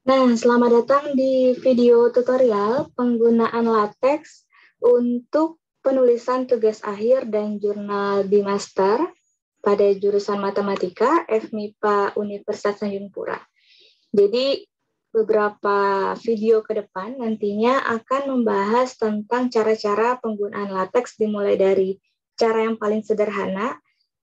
Nah, selamat datang di video tutorial penggunaan LaTeX untuk penulisan tugas akhir dan jurnal di master pada jurusan Matematika FMIPA Universitas Tanjung Pura. Jadi, beberapa video ke depan nantinya akan membahas tentang cara-cara penggunaan LaTeX dimulai dari cara yang paling sederhana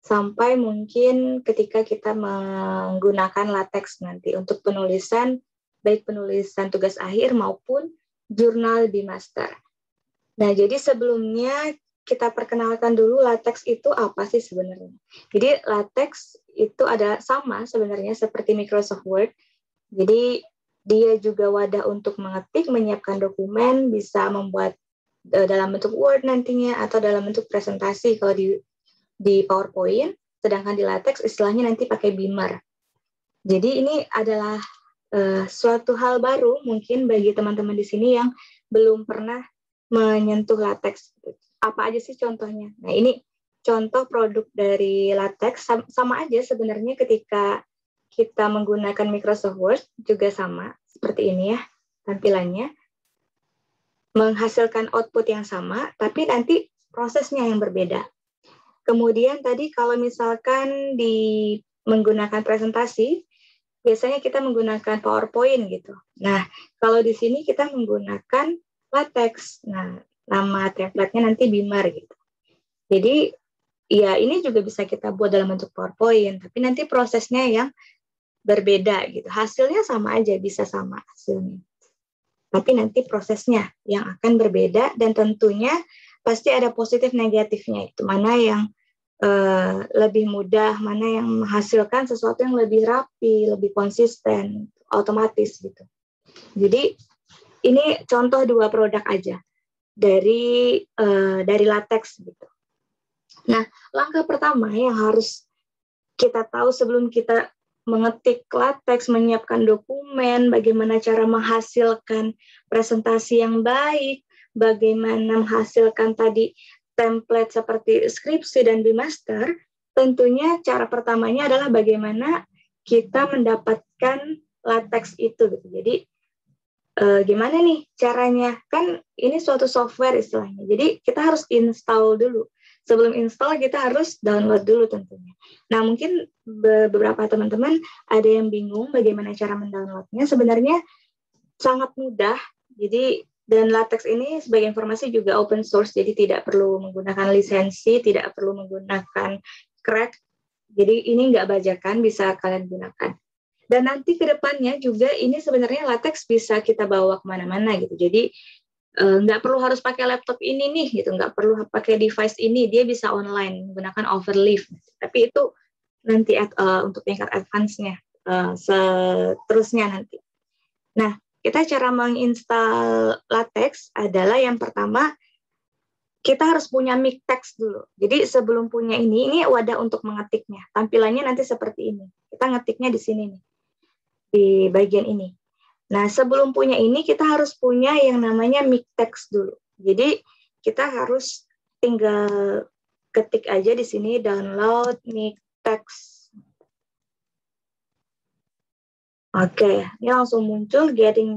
sampai mungkin ketika kita menggunakan LaTeX nanti untuk penulisan, baik penulisan tugas akhir maupun jurnal di master. Nah, jadi sebelumnya kita perkenalkan dulu LaTeX itu apa sih sebenarnya. Jadi LaTeX itu ada sama sebenarnya seperti Microsoft Word. Jadi dia juga wadah untuk mengetik, menyiapkan dokumen, bisa membuat dalam bentuk Word nantinya atau dalam bentuk presentasi kalau di PowerPoint, sedangkan di LaTeX istilahnya nanti pakai Beamer. Jadi ini adalah suatu hal baru mungkin bagi teman-teman di sini yang belum pernah menyentuh LaTeX. Apa aja sih contohnya? Nah, ini contoh produk dari LaTeX sama aja sebenarnya ketika kita menggunakan Microsoft Word juga sama seperti ini ya tampilannya, menghasilkan output yang sama tapi nanti prosesnya yang berbeda. Kemudian tadi kalau misalkan menggunakan presentasi, biasanya kita menggunakan PowerPoint gitu. Nah, kalau di sini kita menggunakan LaTeX. Nah, nama template-nya nanti Beamer gitu. Jadi, ya ini juga bisa kita buat dalam bentuk PowerPoint, tapi nanti prosesnya yang berbeda gitu. Hasilnya sama aja, bisa sama hasilnya. Tapi nanti prosesnya yang akan berbeda dan tentunya pasti ada positif negatifnya itu. Mana yang lebih mudah, mana yang menghasilkan sesuatu yang lebih rapi, lebih konsisten, otomatis gitu. Jadi ini contoh dua produk aja dari LaTeX gitu. Nah, langkah pertama yang harus kita tahu sebelum kita mengetik LaTeX, menyiapkan dokumen, bagaimana cara menghasilkan presentasi yang baik, bagaimana menghasilkan tadi template seperti skripsi dan bimaster, tentunya cara pertamanya adalah bagaimana kita mendapatkan LaTeX itu gitu. Jadi gimana nih caranya? Kan ini suatu software istilahnya. Jadi kita harus install dulu. Sebelum install kita harus download dulu tentunya. Nah, mungkin beberapa teman-teman ada yang bingung bagaimana cara mendownloadnya. Sebenarnya sangat mudah. Jadi dan LaTeX ini sebagai informasi juga open source, jadi tidak perlu menggunakan lisensi, tidak perlu menggunakan crack. Jadi ini nggak bajakan, bisa kalian gunakan. Dan nanti ke depannya juga ini sebenarnya LaTeX bisa kita bawa kemana-mana gitu. Jadi nggak perlu harus pakai laptop ini nih gitu, nggak perlu pakai device ini, dia bisa online menggunakan Overleaf. Tapi itu nanti untuk tingkat advance-nya, seterusnya nanti. Nah, kita cara menginstal LaTeX adalah yang pertama, kita harus punya Miktex dulu. Jadi sebelum punya ini wadah untuk mengetiknya. Tampilannya nanti seperti ini. Kita ngetiknya di sini nih, di bagian ini. Nah, sebelum punya ini, kita harus punya yang namanya Miktex dulu. Jadi kita harus tinggal ketik aja di sini, download Miktex. Oke, ini langsung muncul Getting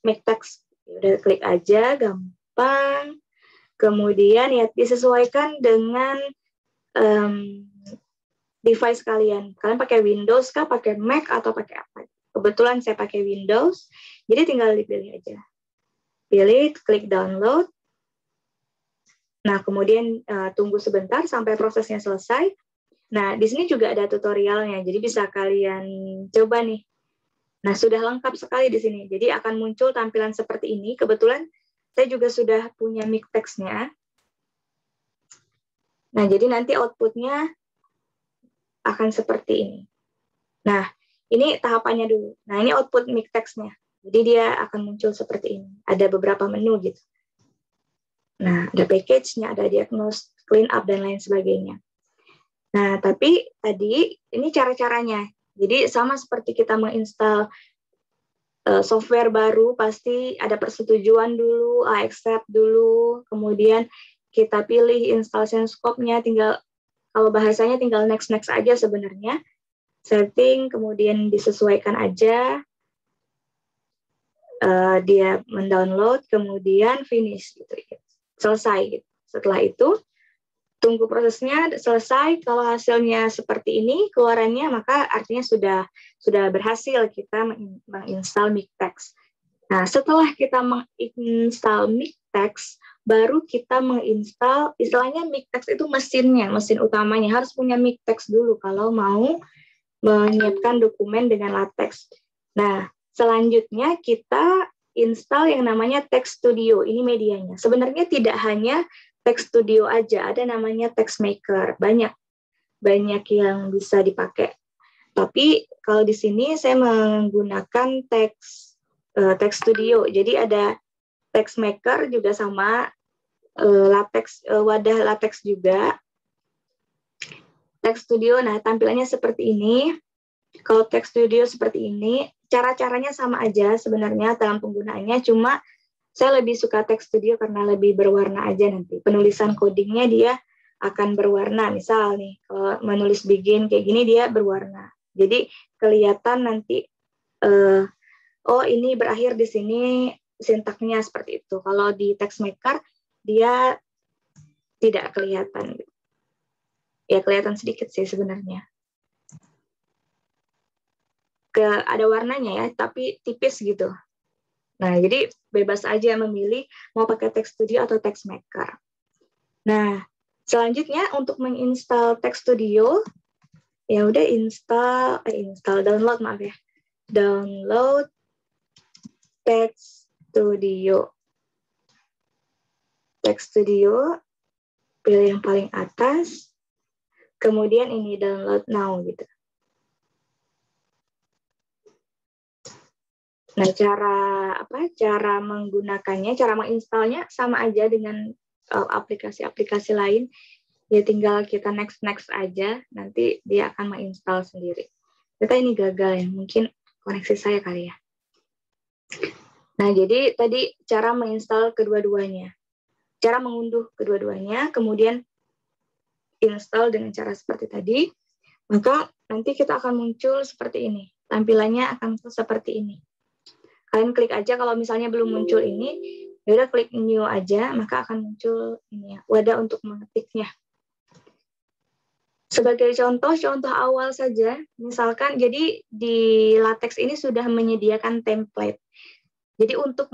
Miktex. Udah klik aja, gampang. Kemudian ya disesuaikan dengan device kalian. Kalian pakai Windows kah, pakai Mac, atau pakai apa? Kebetulan saya pakai Windows, jadi tinggal dipilih aja. Pilih, klik download. Nah, kemudian tunggu sebentar sampai prosesnya selesai. Nah, di sini juga ada tutorialnya, jadi bisa kalian coba nih. Nah, sudah lengkap sekali di sini. Jadi akan muncul tampilan seperti ini. Kebetulan saya juga sudah punya Miktex-nya. Nah, jadi nanti output-nya akan seperti ini. Nah, ini tahapannya dulu. Nah, ini output Miktex-nya. Jadi dia akan muncul seperti ini. Ada beberapa menu gitu. Nah, ada package-nya, ada diagnose, clean up, dan lain sebagainya. Nah, tapi tadi ini cara-caranya. Jadi sama seperti kita menginstal software baru, pasti ada persetujuan dulu, accept dulu, kemudian kita pilih installation scope-nya, tinggal kalau bahasanya tinggal next aja sebenarnya. Setting, kemudian disesuaikan aja. dia mendownload, kemudian finish gitu, selesai gitu. Setelah itu tunggu prosesnya selesai. Kalau hasilnya seperti ini keluarannya, maka artinya sudah berhasil kita menginstal Miktex. Nah, setelah kita menginstal Miktex, baru kita menginstal, istilahnya Miktex itu mesin utamanya. Harus punya Miktex dulu kalau mau menyiapkan dokumen dengan LaTeX. Nah, selanjutnya kita install yang namanya Text Studio. Ini medianya. Sebenarnya tidak hanya Text Studio aja, ada namanya Text Maker. Banyak yang bisa dipakai. Tapi kalau di sini saya menggunakan Text Studio. Jadi ada Text Maker juga sama LaTeX, wadah LaTeX juga. Text Studio, nah tampilannya seperti ini. Kalau Text Studio seperti ini, cara-caranya sama aja sebenarnya dalam penggunaannya, cuma saya lebih suka Text Studio karena lebih berwarna aja nanti. Penulisan codingnya dia akan berwarna. Misal nih, kalau menulis begin kayak gini dia berwarna. Jadi kelihatan nanti, oh ini berakhir di sini sintaknya seperti itu. Kalau di Text Maker dia tidak kelihatan. Ya kelihatan sedikit sih sebenarnya. Ada warnanya ya, tapi tipis gitu. Nah, jadi bebas aja memilih mau pakai Text Studio atau Text Maker. Nah, selanjutnya untuk menginstal Text Studio, ya udah download maaf ya. Download Text Studio. Text Studio, pilih yang paling atas. Kemudian ini download now gitu. Nah, cara menggunakannya, cara menginstalnya sama aja dengan aplikasi-aplikasi lain. Ya tinggal kita next aja, nanti dia akan menginstal sendiri. Kita ini gagal ya, mungkin koneksi saya kali ya. Nah, jadi tadi cara menginstal kedua-duanya. Cara mengunduh kedua-duanya, kemudian install dengan cara seperti tadi, maka nanti kita akan muncul seperti ini. Tampilannya akan seperti ini. Kalian klik aja kalau misalnya belum muncul ini, ya udah klik new aja, maka akan muncul ini ya, wadah untuk mengetiknya. Sebagai contoh awal saja, misalkan jadi di LaTeX ini sudah menyediakan template. Jadi untuk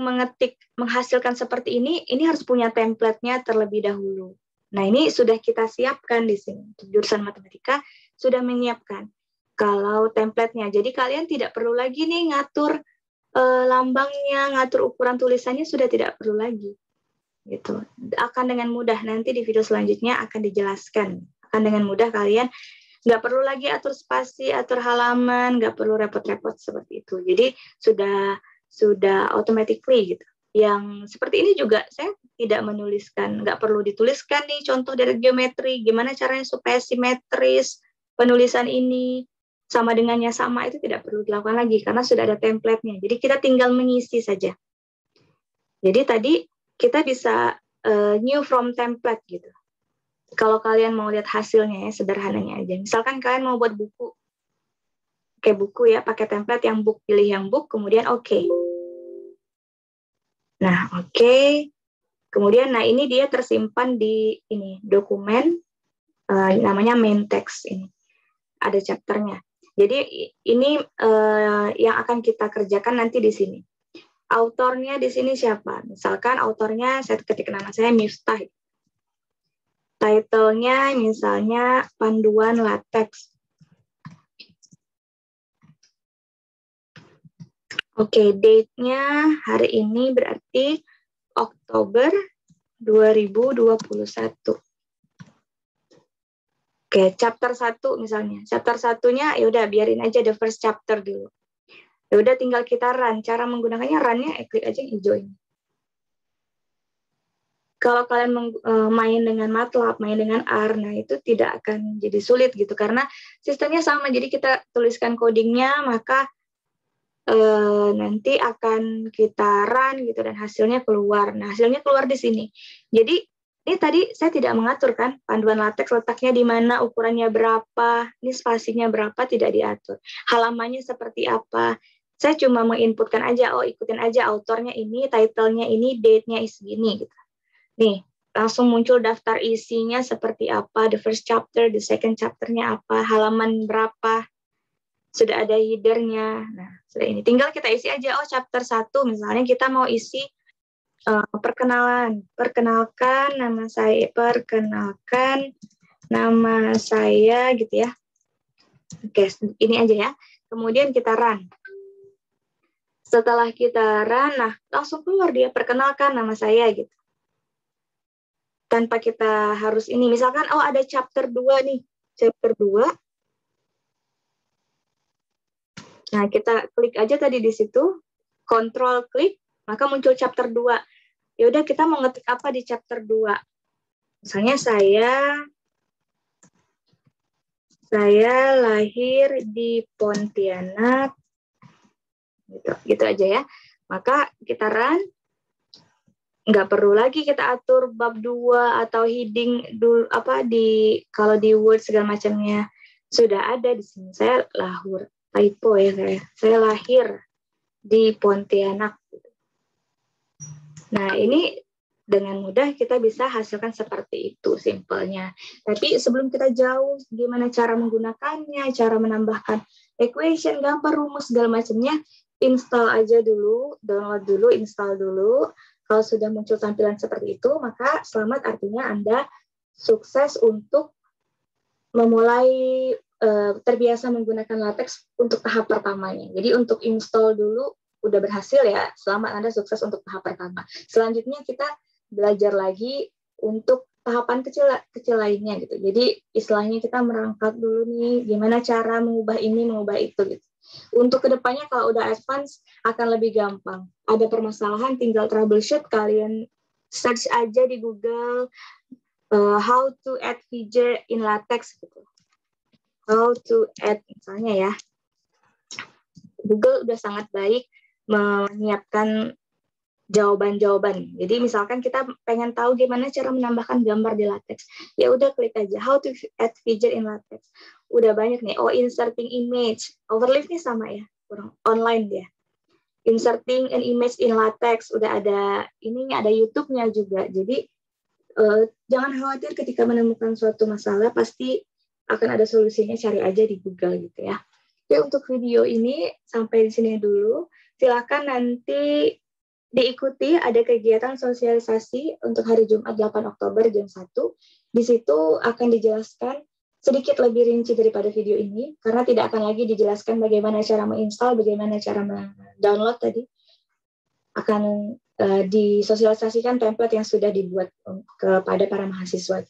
menghasilkan seperti ini harus punya template-nya terlebih dahulu. Nah, ini sudah kita siapkan di sini. Untuk jurusan matematika sudah menyiapkan kalau template-nya. Jadi kalian tidak perlu lagi nih ngatur lambangnya, ngatur ukuran tulisannya, sudah tidak perlu lagi. Gitu. Akan dengan mudah, nanti di video selanjutnya akan dijelaskan. Akan dengan mudah kalian nggak perlu lagi atur spasi, atur halaman, nggak perlu repot-repot seperti itu. Jadi sudah automatically gitu. Yang seperti ini juga saya tidak menuliskan, nggak perlu dituliskan nih contoh dari geometri, gimana caranya supaya simetris penulisan ini sama dengannya sama, itu tidak perlu dilakukan lagi karena sudah ada template-nya. Jadi kita tinggal mengisi saja. Jadi tadi kita bisa new from template gitu. Kalau kalian mau lihat hasilnya ya, sederhananya aja. Misalkan kalian mau buat buku, kayak buku ya, pakai template yang book, pilih yang book, kemudian oke. Nah, oke. Kemudian, nah ini dia tersimpan di ini dokumen namanya main text ini. Ada chapternya. Jadi ini yang akan kita kerjakan nanti di sini. Autornya di sini siapa? Misalkan autornya saya ketik nama saya Miftah. Title-nya misalnya Panduan LaTeX. Oke, date-nya hari ini berarti Oktober 2021. Oke, chapter 1 misalnya. Chapter 1-nya ya udah biarin aja the first chapter dulu. Ya udah tinggal kita run. Cara menggunakannya run-nya klik aja yang hijau ini. Kalau kalian main dengan MATLAB, main dengan R, nah itu tidak akan jadi sulit gitu karena sistemnya sama. Jadi kita tuliskan codingnya, maka nanti akan kita run gitu dan hasilnya keluar. Nah, hasilnya keluar di sini. Jadi ini tadi saya tidak mengatur kan panduan LaTeX letaknya di mana, ukurannya berapa, ini spasinya berapa, tidak diatur. Halamannya seperti apa, Saya cuma menginputkan aja, oh ikutin aja autornya ini, title-nya ini, date-nya segini gitu. Nih, langsung muncul daftar isinya seperti apa, the first chapter, the second chapter-nya apa, halaman berapa, sudah ada header-nya. Nah, sudah ini. Tinggal kita isi aja, oh chapter 1 misalnya kita mau isi perkenalan. Perkenalkan nama saya gitu ya. Oke, ini aja ya. Kemudian kita run. Setelah kita run, nah langsung keluar dia, perkenalkan nama saya gitu. Tanpa kita harus ini, misalkan oh ada chapter 2 nih, chapter 2. Nah, kita klik aja tadi di situ, control klik, maka muncul chapter 2. Ya udah kita mau ngetik apa di chapter 2. Misalnya saya lahir di Pontianak. Gitu aja ya. Maka kita run, nggak perlu lagi kita atur bab 2 atau heading dulu kalau di Word segala macamnya sudah ada di sini. Saya typo ya saya lahir di Pontianak. Nah, ini dengan mudah kita bisa hasilkan seperti itu simpelnya. Tapi sebelum kita jauh gimana cara menggunakannya, cara menambahkan equation, gambar, rumus segala macamnya, install aja dulu, download dulu, install dulu. Kalau sudah muncul tampilan seperti itu, maka selamat, artinya Anda sukses untuk memulai terbiasa menggunakan LaTeX untuk tahap pertamanya. Jadi untuk install dulu udah berhasil ya, selamat Anda sukses untuk tahap pertama. Selanjutnya kita belajar lagi untuk tahapan kecil lainnya gitu. Jadi istilahnya kita merangkak dulu nih, gimana cara mengubah ini, mengubah itu gitu. Untuk kedepannya kalau udah advance akan lebih gampang. Ada permasalahan tinggal troubleshoot, kalian search aja di Google how to add feature in LaTeX gitu. How to add misalnya ya. Google udah sangat baik menyiapkan jawaban-jawaban. Jadi misalkan kita pengen tahu gimana cara menambahkan gambar di LaTeX. Ya udah klik aja how to add feature in LaTeX. Udah banyak nih. Oh, inserting image. Overleaf nih sama ya. Kurang online dia. Inserting an image in LaTeX. Udah ada ininya, ada YouTube-nya juga. Jadi jangan khawatir ketika menemukan suatu masalah, pasti akan ada solusinya, cari aja di Google gitu ya. Ya, untuk video ini sampai di sini dulu. Silakan nanti diikuti, ada kegiatan sosialisasi untuk hari Jumat 8 Oktober jam 1. Di situ akan dijelaskan sedikit lebih rinci daripada video ini, karena tidak akan lagi dijelaskan bagaimana cara menginstal, bagaimana cara mendownload tadi. Akan disosialisasikan template yang sudah dibuat kepada para mahasiswa.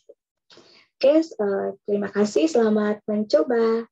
Oke, terima kasih, selamat mencoba.